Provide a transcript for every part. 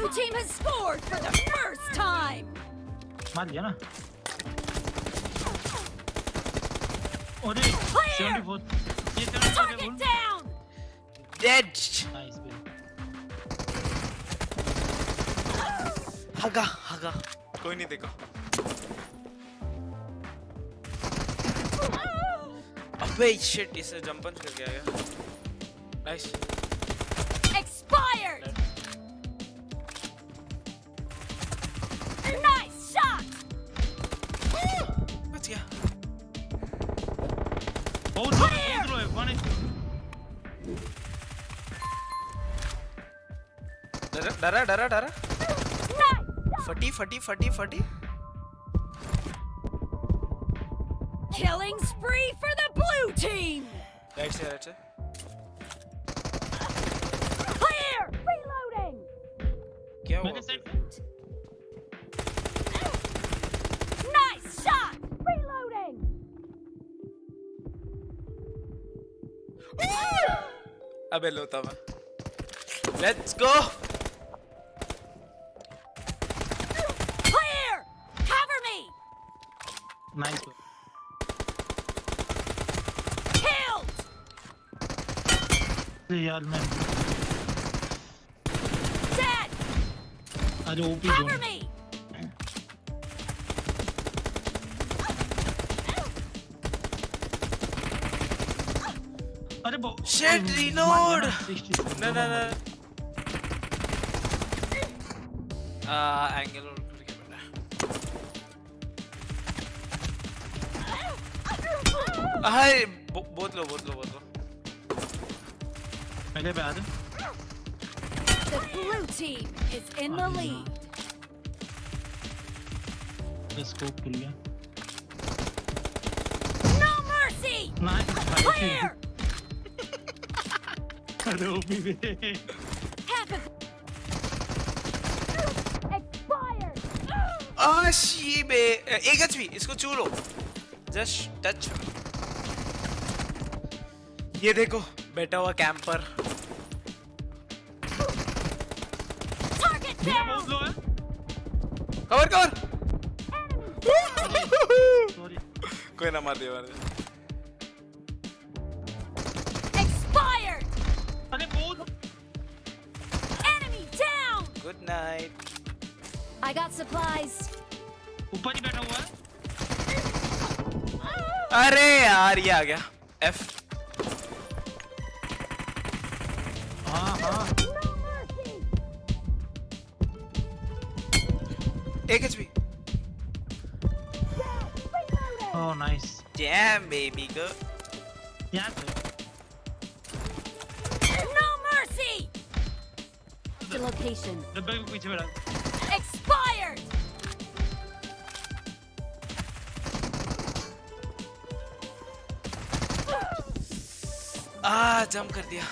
Blue team has scored for the first time. मार लिया ना ओरे 74 ये Target down. Dead. नाइस बे हगा कोई नहीं देखा अबे शिट इसे जंप पंच करके आ गया नाइस Expired. Nice shot. बच गया बहुत लो है वन डरा Nice. फटी Killing spree for the blue team. Right से Clear. Reloading. क्या हुआ मैंने सेट Nice shot. Reloading. अबे लोता मैं let's go Clear. Cover me. Nice Killed. यार मैं Dead. अरे ओपी Cover me. अरे Shit, reload. No. एंगल और करके बना हाय बहुत लो पहले पे आ रहे The blue team is in the lead. Scope खुल गया No mercy. Nice Clear. अरे ओपी पे Expired. शी बे एक एचपी इसको छू लो जस्ट टच ये देखो बैठा हुआ कैंपर Target down. बहुत लो है कवर सॉरी कोई ना मार दे Expired. अरे बहुत Enemy down. Good night I got supplies. ऊपर ही बैठा हुआ है अरे यार ये आ गया एफ हाँ No mercy. एक HP Reloading. Oh nice dam baby girl यहाँ पे No mercy. The location. डब्बे के पीछे बैठा Expired. जंप कर दिया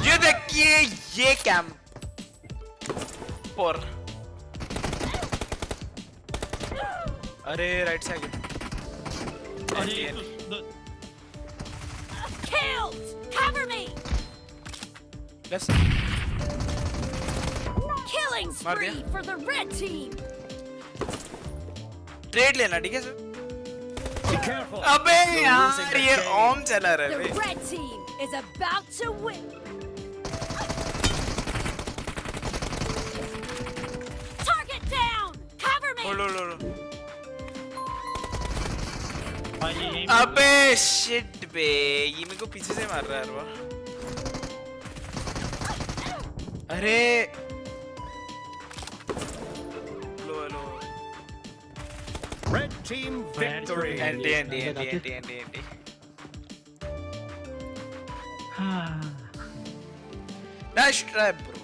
ये देखिए ये कैंप और अरे राइट से आगे अरे Killed. Cover me. Left Killing मार spree दिया। for the red team. Trade लेना ठीक है सर Be careful. अबे You're losing यार the ये game. ओम चला रहा है The bay red team is about to win. Target down. Cover me. लो भाई ये अबे शिट बे ये मेरे को पीछे से मार रहा है यार वाह अरे लो Red team victory. Anti nice try bro